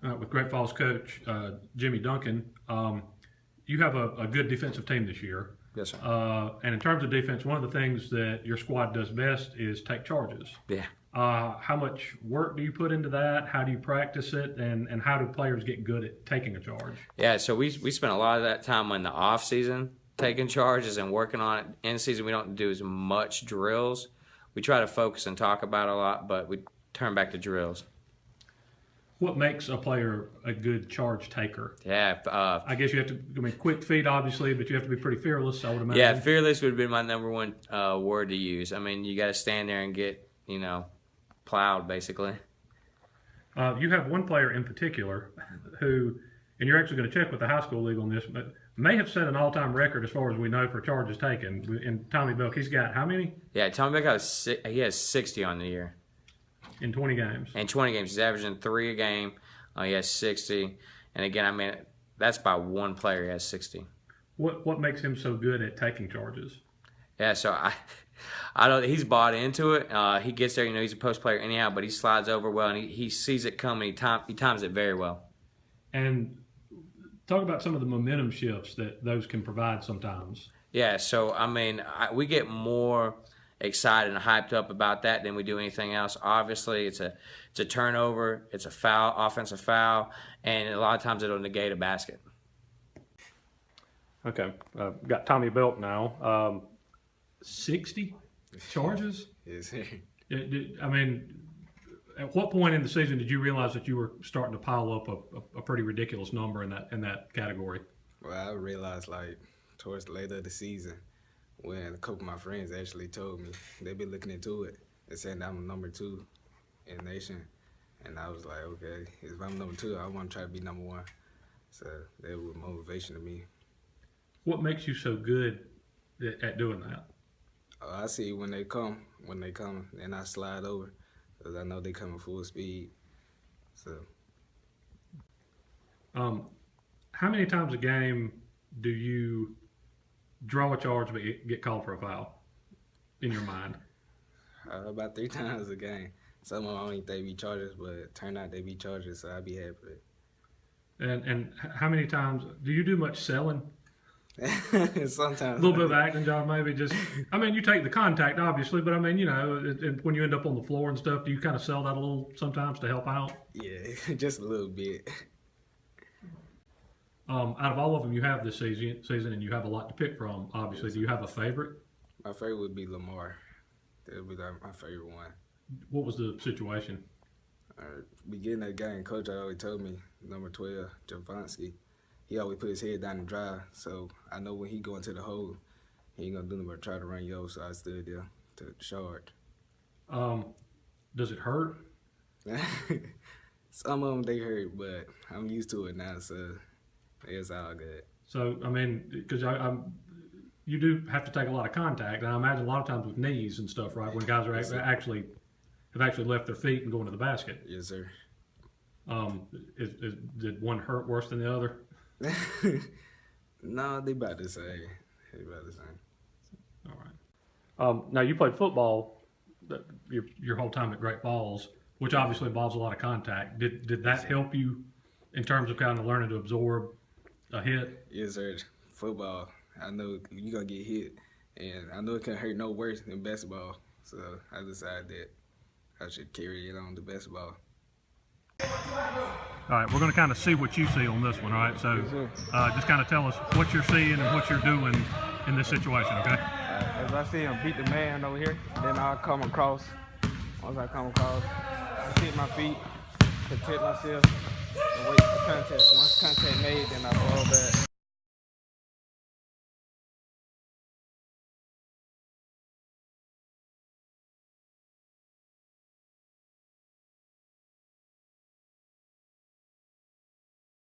with Great Falls coach Jimmy Duncan. You have a good defensive team this year. Yes, sir. And in terms of defense, one of the things that your squad does best is take charges. Yeah. How much work do you put into that? How do you practice it? And how do players get good at taking a charge? Yeah, so we spent a lot of that time in the off season taking charges and working on it. In season, we don't do as much drills. We try to focus and talk about it a lot, but we turn back to drills. What makes a player a good charge taker? Yeah. I guess you have to, quick feet, obviously, but you have to be pretty fearless, I would imagine. Yeah, fearless would be my number one word to use. I mean, you got to stand there and get, plowed, basically. You have one player in particular who, and you're actually going to check with the high school league on this, but may have set an all-time record as far as we know for charges taken. And Tommy Belk, he's got how many? Yeah, Tommy Belk he has 60 on the year. In 20 games. In 20 games. He's averaging 3 a game. He has 60. And again, I mean, that's by one player. He has 60. What makes him so good at taking charges? Yeah, so I don't. He's bought into it. He gets there, he's a post player anyhow, but he slides over well, and he sees it coming. He times it very well. And talk about some of the momentum shifts that those can provide sometimes. Yeah, so, I mean, we get more excited and hyped up about that than we do anything else. Obviously, it's a turnover, it's a foul, offensive foul, and a lot of times it'll negate a basket. Okay, got Tommy Belk now. 60 charges? Yes. I mean, at what point in the season did you realize that you were starting to pile up a pretty ridiculous number in that category? Well, I realized towards the later of the season when a couple of my friends actually told me they've been looking into it. They said I'm number 2 in the nation, and I was like, okay, if I'm number 2, I want to try to be number 1. So that was motivation to me. What makes you so good at doing that? I see when they come, and I slide over, because I know they coming full speed. So. How many times a game do you draw a charge but get called for a foul in your mind? About 3 times a game. Some of them I don't think they be charges, but turn out they be charges, so I be happy with it. And how many times do you do much selling? Sometimes. A little bit of acting job, maybe. I mean, you take the contact, obviously, but I mean, when you end up on the floor and stuff, do you kind of sell that a little sometimes to help out? Yeah, just a little bit. Out of all of them you have this season, and you have a lot to pick from, obviously, yes. Do you have a favorite? My favorite would be Lamar. That would be my favorite one. What was the situation? Beginning that game, Coach always told me, number 12, Javonsky, he always put his head down and drive, so I know when he go into the hole, he ain't gonna do nothing but try to run yo. So I stood there to charge. Does it hurt? Some of them they hurt, but I'm used to it now, so it's all good. So I mean, because you do have to take a lot of contact, and I imagine a lot of times with knees and stuff, right? When guys are yes, have actually left their feet and going to the basket. Yes, sir. Did one hurt worse than the other? No, they about the same. All right. Now you played football your whole time at Great Falls, which obviously involves a lot of contact. Did that help you in terms of kind of learning to absorb a hit? Yes, sir. Football, I know you're gonna get hit, and I know it can hurt no worse than basketball. So I decided that I should carry it on to basketball. All right, we're going to kind of see what you see on this one, all right? So just kind of tell us what you're seeing and what you're doing in this situation, okay? As I see him beat the man over here, then I'll come across. Once I come across, I hit my feet, protect myself, and wait for contact. Once contact made, then I fall back.